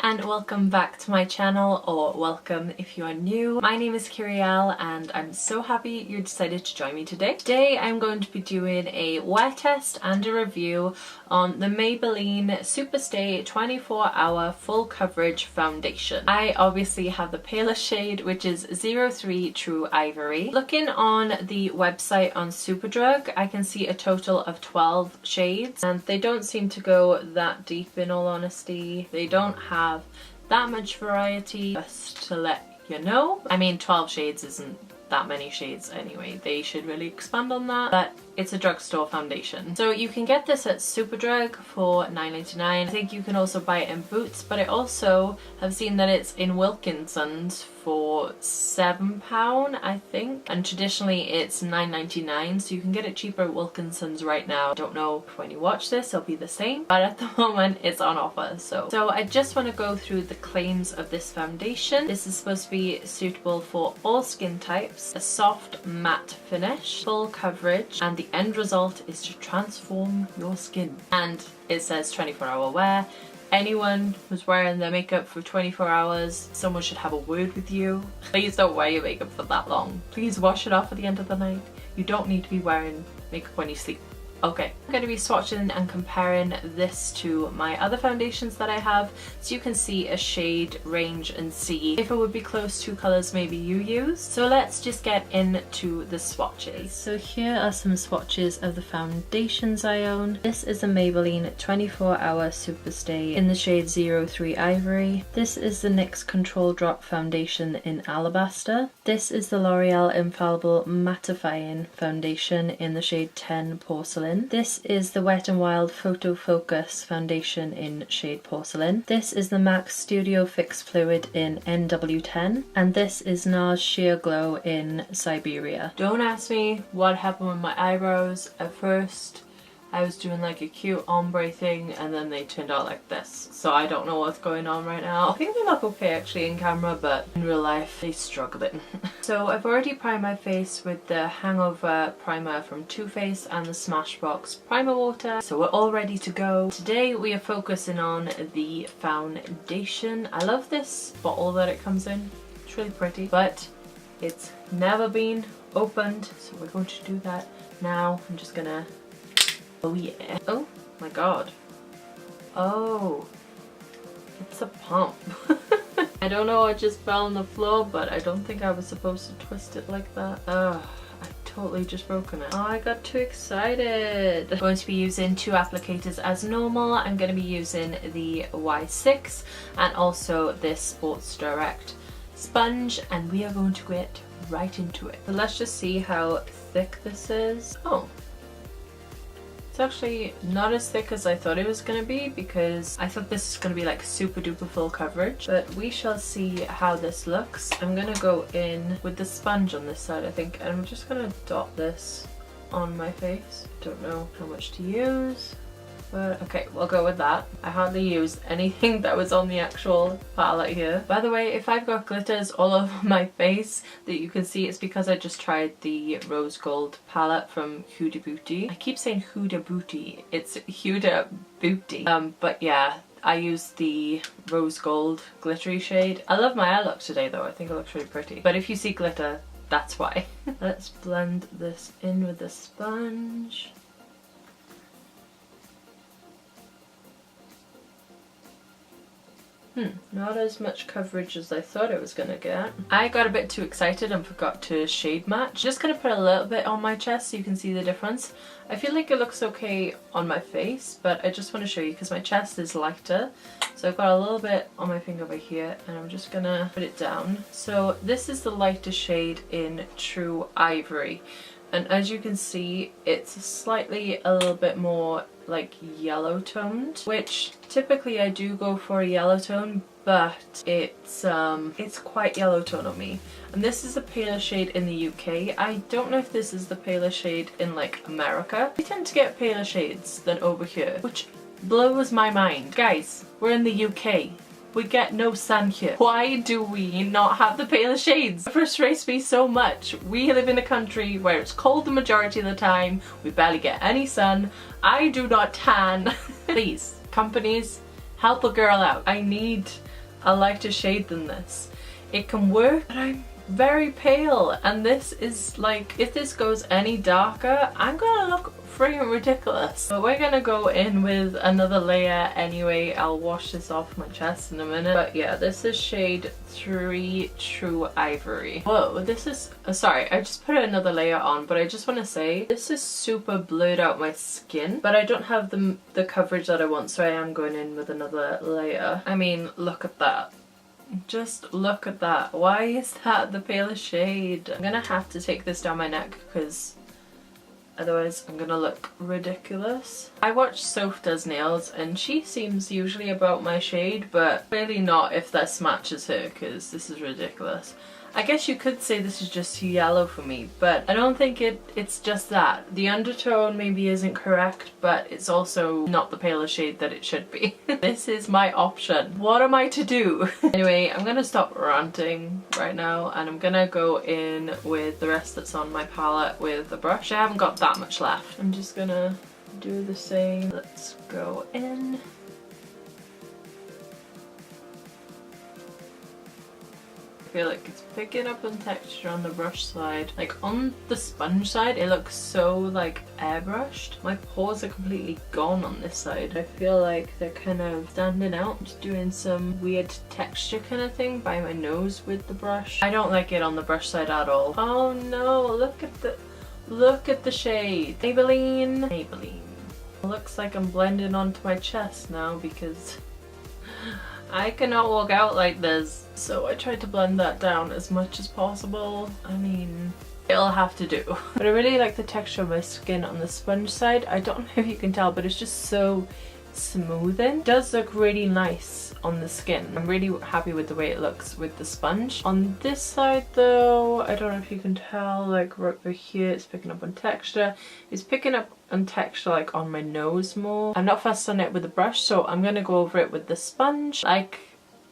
And welcome back to my channel, or welcome if you are new. My name is Kyrielle and I'm so happy you decided to join me today. Today I'm going to be doing a wear test and a review on the Maybelline Superstay 24-Hour Full Coverage Foundation. I obviously have the palest shade, which is 03 True Ivory. Looking on the website on Superdrug, I can see a total of 12 shades and they don't seem to go that deep, in all honesty. They don't have that much variety, just to let you know. I mean, 12 shades isn't that many shades anyway. They should really expand on that, but it's a drugstore foundation. So you can get this at Superdrug for $9.99. I think you can also buy it in Boots, but I also have seen that it's in Wilkinson's for £7, I think, and traditionally it's $9.99, so you can get it cheaper at Wilkinson's right now. I don't know if when you watch this it'll be the same, but at the moment it's on offer. So I just want to go through the claims of this foundation. This is supposed to be suitable for all skin types, a soft matte finish, full coverage, and the end result is to transform your skin. And it says 24-hour wear. Anyone who's wearing their makeup for 24 hours, someone should have a word with you. Please don't wear your makeup for that long. Please wash it off at the end of the night. You don't need to be wearing makeup when you sleep. Okay, I'm going to be swatching and comparing this to my other foundations that I have, so you can see a shade range and see if it would be close to colours maybe you use. So let's just get into the swatches. So here are some swatches of the foundations I own. This is the Maybelline 24-Hour Superstay in the shade 03 Ivory. This is the NYX Control Drop Foundation in Alabaster. This is the L'Oreal Infallible Mattifying Foundation in the shade 10 Porcelain. This is the Wet n Wild Photo Focus Foundation in shade Porcelain. This is the MAC Studio Fix Fluid in NW10. And this is NARS Sheer Glow in Siberia. Don't ask me what happened with my eyebrows. At first I was doing like a cute ombre thing and then they turned out like this. So I don't know what's going on right now. I think they look okay actually in camera, but in real life they struggling. So I've already primed my face with the Hangover primer from Too Faced and the Smashbox primer water. So we're all ready to go. Today we are focusing on the foundation. I love this bottle that it comes in. It's really pretty, but it's never been opened. So we're going to do that now. I'm just gonna... Oh yeah. Oh my god. Oh. It's a pump. I don't know what just fell on the floor, but I don't think I was supposed to twist it like that. Ugh. I totally just broken it. Oh, I got too excited. I'm going to be using two applicators as normal. I'm going to be using the Y6 and also this Sports Direct sponge, and we are going to get right into it. So let's just see how thick this is. Oh. It's actually not as thick as I thought it was going to be, because I thought this is going to be like super duper full coverage, but we shall see how this looks. I'm going to go in with the sponge on this side, I think, and I'm just going to dot this on my face. Don't know how much to use, but okay, we'll go with that. I hardly used anything that was on the actual palette here. By the way, if I've got glitters all over my face that you can see, it's because I just tried the rose gold palette from Huda Beauty. I keep saying Huda Beauty, it's Huda Beauty. But yeah, I used the rose gold glittery shade. I love my eye look today though, I think it looks really pretty. But if you see glitter, that's why. Let's blend this in with the sponge. Not as much coverage as I thought it was gonna get. I got a bit too excited and forgot to shade match. Just gonna put a little bit on my chest so you can see the difference. I feel like it looks okay on my face, but I just want to show you because my chest is lighter. So I've got a little bit on my finger over here and I'm just gonna put it down. So this is the lighter shade in True Ivory. And as you can see, it's slightly a little bit more like yellow toned, which typically I do go for a yellow tone, but it's quite yellow tone on me. And this is a paler shade in the UK. I don't know if this is the paler shade in like America. We tend to get paler shades than over here, which blows my mind. Guys, we're in the UK. We get no sun here. Why do we not have the paler shades? It frustrates me so much. We live in a country where it's cold the majority of the time. We barely get any sun. I do not tan. Please, companies, help a girl out. I need a lighter shade than this. It can work, but I'm very pale, and this is like, if this goes any darker, I'm gonna look freaking ridiculous. But we're gonna go in with another layer anyway. I'll wash this off my chest in a minute. But yeah, this is shade 3 True Ivory. Whoa, this is, sorry, I just put another layer on, but I just want to say this is super blurred out my skin, but I don't have the coverage that I want, so I am going in with another layer. I mean, look at that. Just look at that. Why is that the palest shade? I'm gonna have to take this down my neck because otherwise I'm gonna look ridiculous. I watch Soph does nails and she seems usually about my shade, but clearly not if this matches her, because this is ridiculous. I guess you could say this is just too yellow for me, but I don't think it's just that. The undertone maybe isn't correct, but it's also not the paler shade that it should be. This is my option. What am I to do? Anyway, I'm gonna stop ranting right now and I'm gonna go in with the rest that's on my palette with the brush. I haven't got that much left. I'm just gonna do the same. Let's go in. I feel like it's picking up on texture on the brush side. Like on the sponge side, it looks so like airbrushed. My pores are completely gone on this side. I feel like they're kind of standing out. Just doing some weird texture kind of thing by my nose with the brush. I don't like it on the brush side at all. Oh no, look at the shade. Maybelline. It looks like I'm blending onto my chest now because I cannot walk out like this. So I tried to blend that down as much as possible. I mean, it'll have to do. But I really like the texture of my skin on the sponge side. I don't know if you can tell, but it's just so smoothing. It does look really nice on the skin. I'm really happy with the way it looks with the sponge. On this side though, I don't know if you can tell, like right over here, it's picking up on texture. It's picking up on texture like on my nose more. I'm not fussed on it with the brush, so I'm gonna go over it with the sponge. Like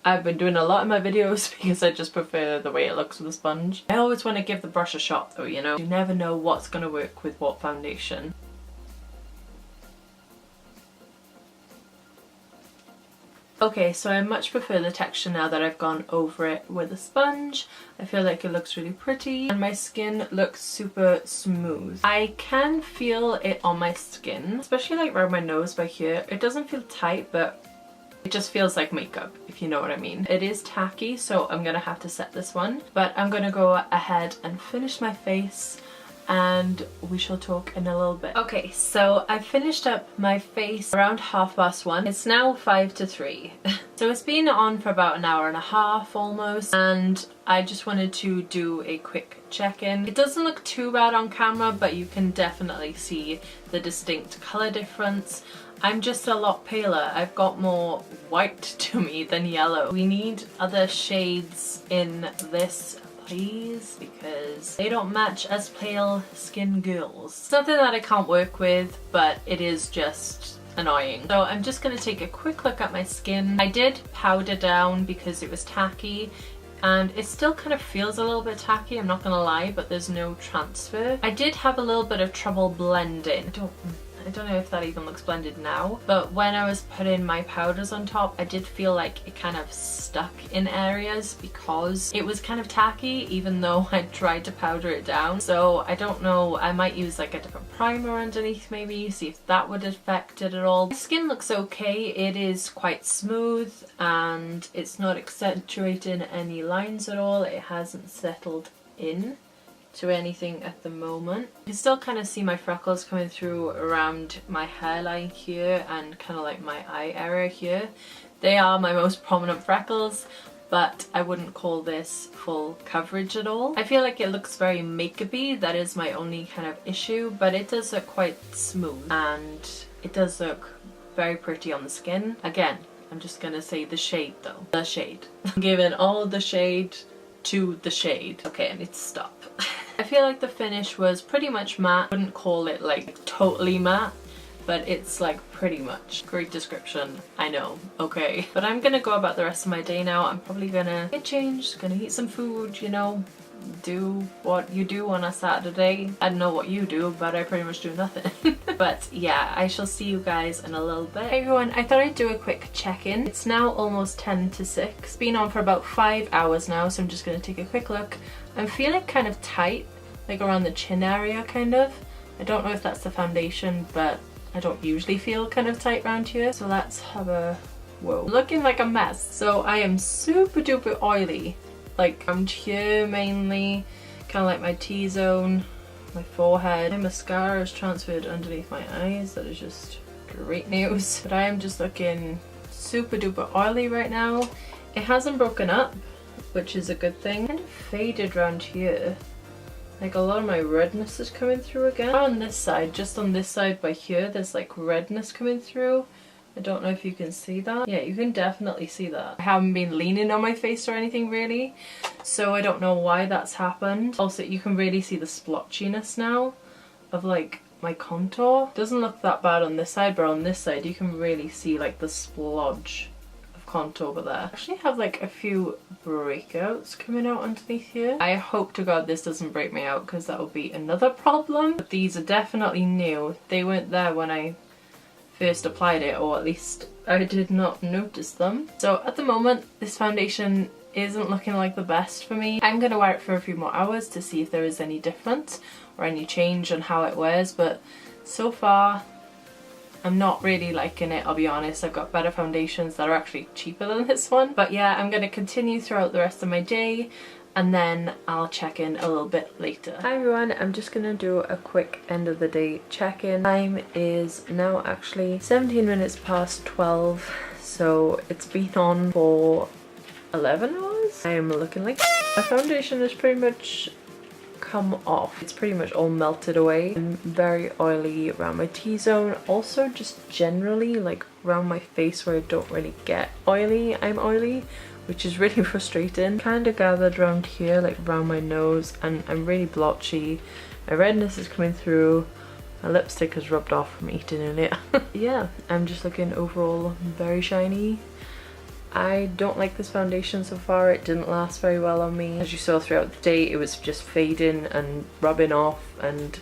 I've been doing a lot in my videos because I just prefer the way it looks with a sponge. I always want to give the brush a shot though, you know? You never know what's going to work with what foundation. Okay, so I much prefer the texture now that I've gone over it with a sponge. I feel like it looks really pretty and my skin looks super smooth. I can feel it on my skin, especially like around my nose by here. It doesn't feel tight, but it just feels like makeup, if you know what I mean. It is tacky, so I'm gonna have to set this one. But I'm gonna go ahead and finish my face and we shall talk in a little bit. Okay, so I finished up my face around 1:30. It's now 5 to 3. So it's been on for about an hour and a half almost, and I just wanted to do a quick check-in. It doesn't look too bad on camera, but you can definitely see the distinct colour difference. I'm just a lot paler. I've got more white to me than yellow. We need other shades in this, please, because they don't match as pale skin girls. It's nothing that I can't work with, but it is just annoying. So I'm just going to take a quick look at my skin. I did powder down because it was tacky, and it still kind of feels a little bit tacky, I'm not gonna lie, but there's no transfer. I did have a little bit of trouble blending. I don't know if that even looks blended now, but when I was putting my powders on top, I did feel like it kind of stuck in areas because it was kind of tacky, even though I tried to powder it down. So I don't know, I might use like a different primer underneath maybe, see if that would affect it at all. My skin looks okay. It is quite smooth and it's not accentuating any lines at all. It hasn't settled in to anything at the moment. You can still kind of see my freckles coming through around my hairline here and kind of like my eye area here. They are my most prominent freckles, but I wouldn't call this full coverage at all. I feel like it looks very makeup-y. That is my only kind of issue, but it does look quite smooth and it does look very pretty on the skin. Again, I'm just gonna say the shade though. The shade. I'm giving all the shade to the shade. Okay, I need to stop. I feel like the finish was pretty much matte. I wouldn't call it like totally matte. but it's like pretty much. Great description, I know, okay. But I'm gonna go about the rest of my day now. I'm probably gonna get changed, gonna eat some food, you know, do what you do on a Saturday. I don't know what you do, but I pretty much do nothing. But yeah, I shall see you guys in a little bit. Hey everyone, I thought I'd do a quick check-in. It's now almost 10 to 6. It's been on for about 5 hours now, so I'm just gonna take a quick look. I'm feeling kind of tight, like around the chin area kind of. I don't know if that's the foundation, but I don't usually feel kind of tight around here. So let's have a, whoa, looking like a mess. So I am super duper oily, like around here mainly, kind of like my T-zone, my forehead. My mascara is transferred underneath my eyes. That is just great news. But I am just looking super duper oily right now. It hasn't broken up, which is a good thing. Kind of faded around here. Like a lot of my redness is coming through again. On this side, just on this side by here, there's like redness coming through. I don't know if you can see that. Yeah, you can definitely see that. I haven't been leaning on my face or anything really, so I don't know why that's happened. Also, you can really see the splotchiness now of like my contour. Doesn't look that bad on this side, but on this side you can really see like the splodge contour over there. I actually have like a few breakouts coming out underneath here. I hope to God this doesn't break me out, because that will be another problem. But these are definitely new. They weren't there when I first applied it, or at least I did not notice them. So at the moment this foundation isn't looking like the best for me. I'm gonna wear it for a few more hours to see if there is any difference or any change on how it wears, but so far I'm not really liking it, I'll be honest. I've got better foundations that are actually cheaper than this one. But yeah, I'm going to continue throughout the rest of my day, and then I'll check in a little bit later. Hi everyone, I'm just going to do a quick end of the day check-in. Time is now actually 17 minutes past 12, so it's been on for 11 hours. I am looking like my foundation is pretty much come off. It's pretty much all melted away. I'm very oily around my T-zone. Also just generally like around my face where I don't really get oily, I'm oily, which is really frustrating. Kind of gathered around here, like around my nose, and I'm really blotchy. My redness is coming through. My lipstick has rubbed off from eating in it. Yeah, I'm just looking overall very shiny. I don't like this foundation so far. It didn't last very well on me. As you saw throughout the day, it was just fading and rubbing off, and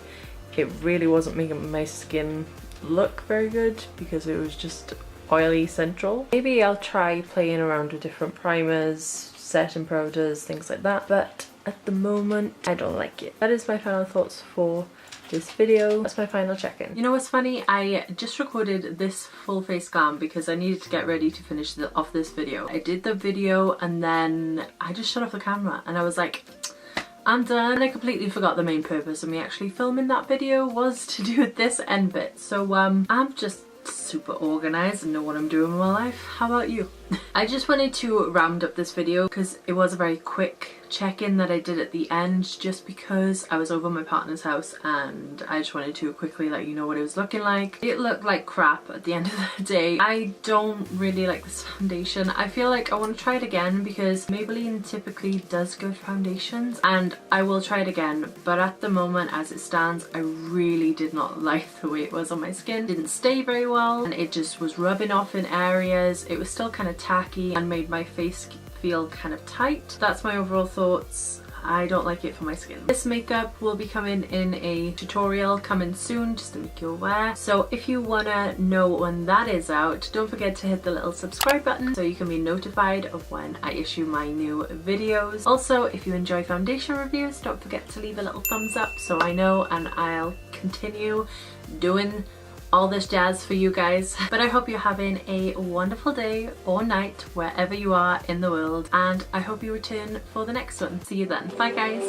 it really wasn't making my skin look very good because it was just oily central. Maybe I'll try playing around with different primers, setting powders, things like that, but at the moment I don't like it. That is my final thoughts for this video. That's my final check-in. You know what's funny? I just recorded this full face glam because I needed to get ready to finish off this video. I did the video and then I just shut off the camera and I was like, I'm done. And I completely forgot the main purpose of me actually filming that video was to do this end bit. So I'm just super organized and know what I'm doing in my life. How about you? I just wanted to round up this video because it was a very quick check-in that I did at the end, just because I was over my partner's house and I just wanted to quickly let you know what it was looking like. It looked like crap at the end of the day. I don't really like this foundation. I feel like I want to try it again because Maybelline typically does good foundations, and I will try it again, but at the moment as it stands I really did not like the way it was on my skin. It didn't stay very well and it just was rubbing off in areas. It was still kind of tacky and made my face feel kind of tight. That's my overall thoughts. I don't like it for my skin. This makeup will be coming in a tutorial coming soon, just to make you aware. So if you wanna know when that is out, don't forget to hit the little subscribe button so you can be notified of when I issue my new videos. Also, if you enjoy foundation reviews, don't forget to leave a little thumbs up so I know, and I'll continue doing all this jazz for you guys. But I hope you're having a wonderful day or night wherever you are in the world, and I hope you return for the next one. See you then. Bye guys.